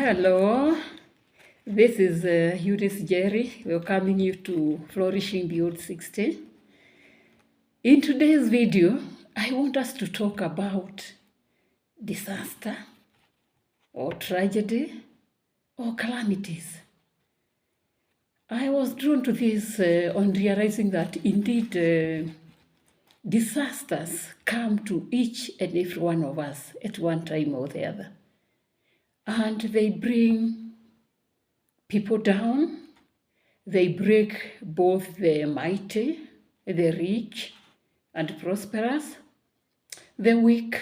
Hello, this is Eunice Jerry welcoming you to Flourishing Beyond 60. In today's video, I want us to talk about disaster or tragedy or calamities. I was drawn to this on realizing that indeed disasters come to each and every one of us at one time or the other. And they bring people down. They break both the mighty, the rich and prosperous, the weak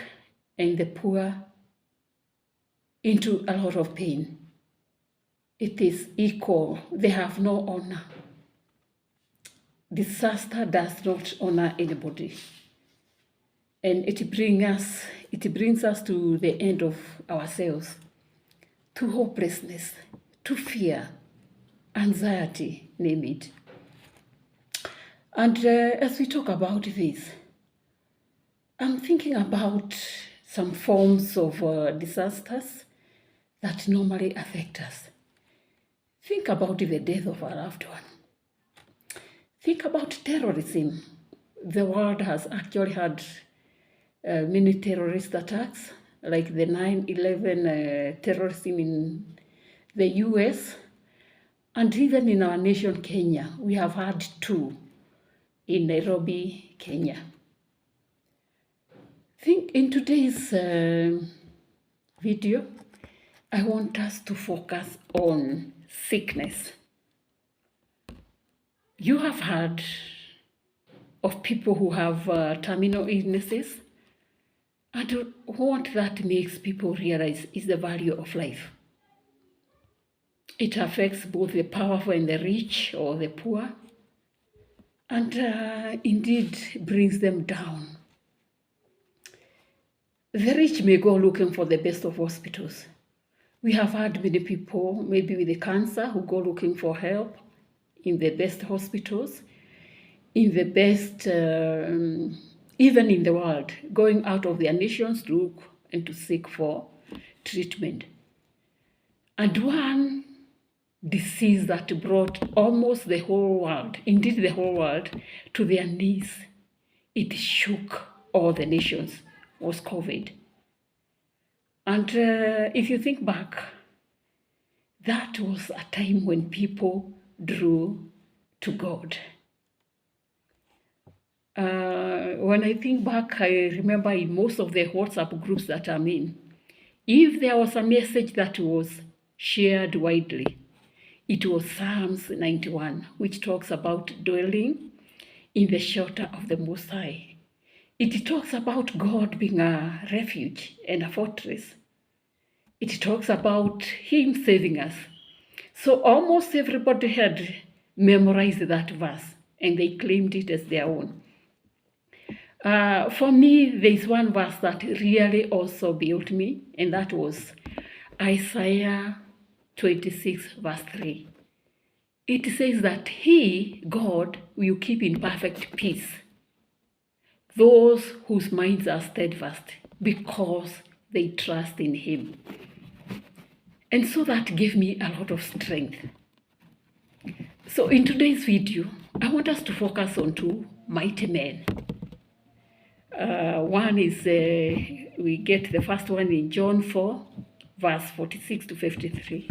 and the poor into a lot of pain. It is equal. They have no honor. Disaster does not honor anybody. And it brings us to the end of ourselves, to hopelessness, to fear, anxiety, name it. And as we talk about this, I'm thinking about some forms of disasters that normally affect us. Think about the death of a loved one. Think about terrorism. The world has actually had many terrorist attacks, like the 9/11 terrorism in the US, and even in our nation, Kenya. We have had two in Nairobi, Kenya. In today's video, I want us to focus on sickness. You have heard of people who have terminal illnesses, and what that makes people realize is the value of life. It affects both the powerful and the rich or the poor, and indeed brings them down. The rich may go looking for the best of hospitals. We have had many people, maybe with the cancer, who go looking for help in the best hospitals, in the best, even in the world, going out of their nations to look and to seek for treatment. And one disease that brought almost the whole world, indeed the whole world, to their knees, it shook all the nations, was COVID. And if you think back, that was a time when people drew to God. When I think back, I remember in most of the WhatsApp groups that I'm in, if there was a message that was shared widely, it was Psalms 91, which talks about dwelling in the shelter of the Most High. It talks about God being a refuge and a fortress. It talks about Him saving us. So almost everybody had memorized that verse and they claimed it as their own. For me, there's one verse that really also built me, and that was Isaiah 26, verse 3. It says that He, God, will keep in perfect peace those whose minds are steadfast because they trust in Him. And so that gave me a lot of strength. So in today's video, I want us to focus on two mighty men. One is, we get the first one in John 4, verse 46 to 53.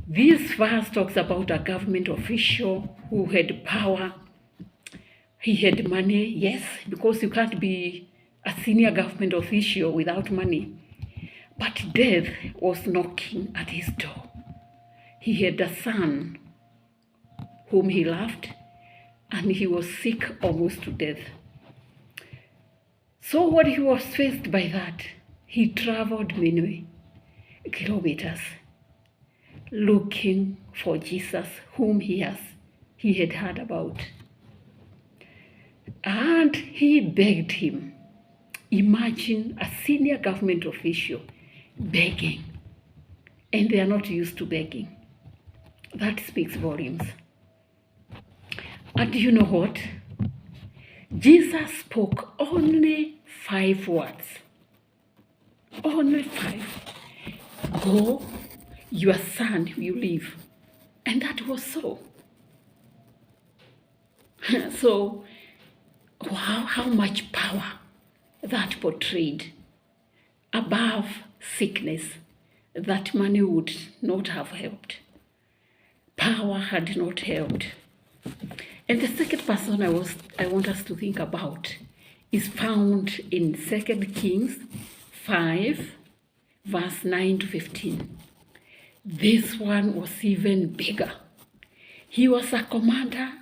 This verse talks about a government official who had power. He had money, yes, because you can't be a senior government official without money. But death was knocking at his door. He had a son whom he loved, and he was sick almost to death. So when he was faced by that, he traveled many kilometers looking for Jesus, whom he had heard about. And he begged him. Imagine a senior government official begging, and they are not used to begging. That speaks volumes. And you know what? Jesus spoke only 5 words. Only 5. go, your son will live. And that was so. So, wow, how much power that portrayed above sickness that money would not have helped. Power had not helped. And the second person I want us to think about is found in 2 Kings 5, verse 9 to 15. This one was even bigger. He was a commander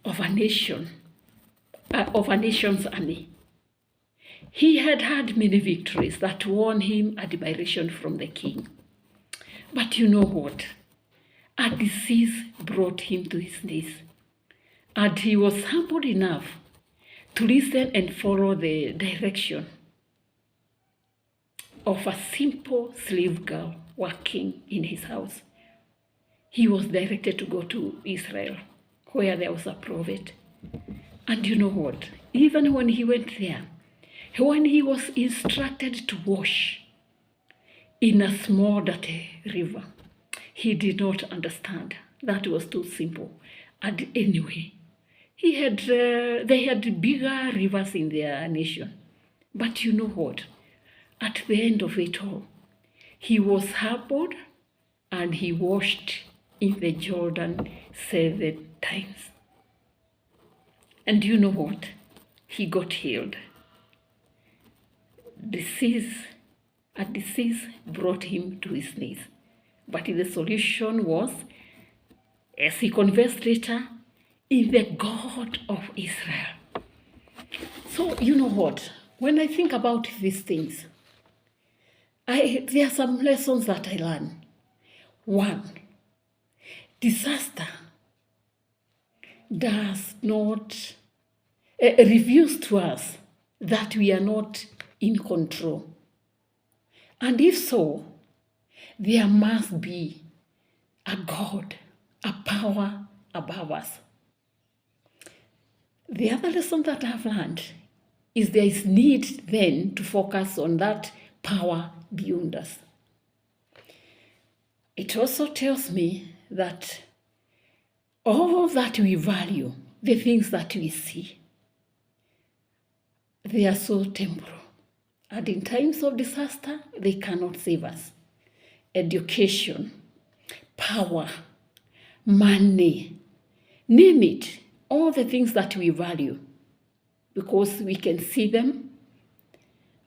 of a nation's army. He had had many victories that won him admiration from the king. But you know what? A disease brought him to his knees. And he was humble enough to listen and follow the direction of a simple slave girl working in his house. He was directed to go to Israel, where there was a prophet. And you know what? Even when he went there, when he was instructed to wash in a small dirty river, he did not understand. That was too simple. And anyway, they had bigger rivers in their nation. But you know what? At the end of it all, he was humbled and he washed in the Jordan 7 times. And you know what? He got healed. A disease brought him to his knees. But the solution was, as he confessed later, in the God of Israel. So you know what? When I think about these things, there are some lessons that I learned. One, disaster does not reveals to us that we are not in control. And if so, there must be a God, a power above us. The other lesson that I've learned is there is need then to focus on that power beyond us. It also tells me that all that we value, the things that we see, they are so temporal. And in times of disaster, they cannot save us. Education, power, money, name it, all the things that we value, because we can see them.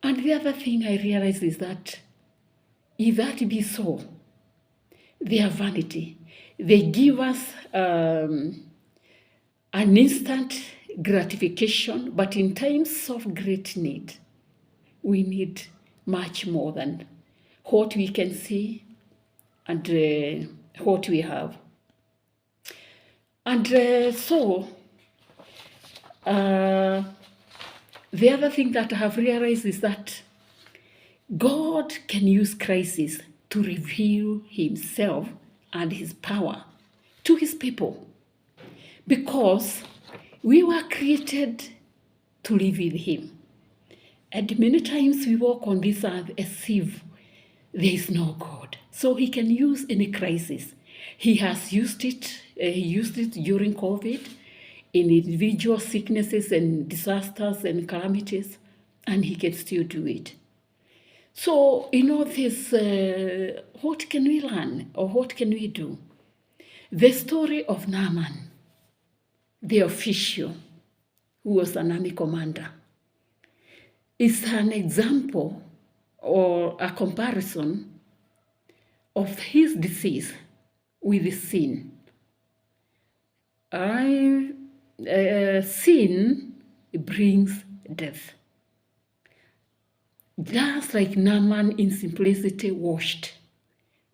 And the other thing I realize is that if that be so, they are vanity. They give us an instant gratification, but in times of great need, we need much more than what we can see and what we have. And so, the other thing that I have realized is that God can use crisis to reveal himself and his power to his people, because we were created to live with him. And many times we walk on this earth as if there is no God. So he can use any crisis. He has used it. He used it during COVID, in individual sicknesses and disasters and calamities, and he can still do it. So, in all this, what can we learn or what can we do? The story of Naaman, the official who was an army commander, is an example or a comparison of his disease with sin. Sin brings death. Just like Naaman in simplicity washed,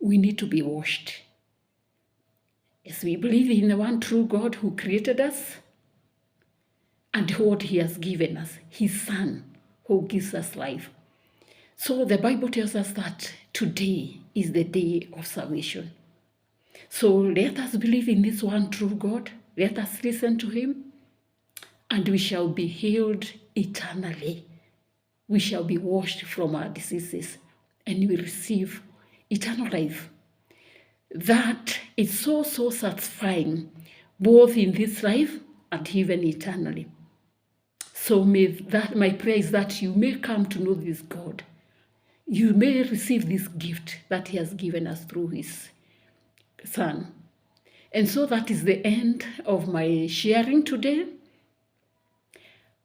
we need to be washed. As we believe in the one true God who created us and what he has given us, his Son, who gives us life. So the Bible tells us that today is the day of salvation. So let us believe in this one true God. Let us listen to him, and we shall be healed eternally. We shall be washed from our diseases, and we receive eternal life that is so satisfying, both in this life and even eternally. So my prayer is that you may come to know this God. You may receive this gift that He has given us through His Son. And so that is the end of my sharing today.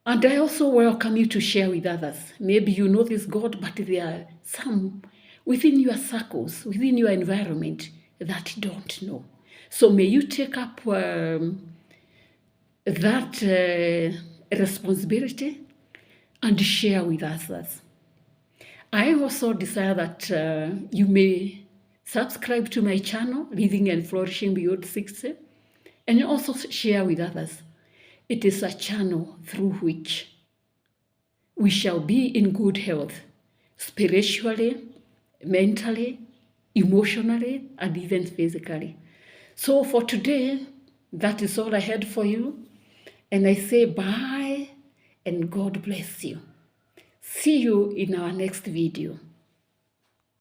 And I also welcome you to share with others. Maybe you know this God, but there are some within your circles, within your environment that don't know. So may you take up that responsibility and share with others. I also desire that you may subscribe to my channel, Living and Flourishing Beyond 60, and also share with others. It is a channel through which we shall be in good health, spiritually, mentally, emotionally, and even physically. So for today, that is all I had for you. And I say bye and God bless you. See you in our next video.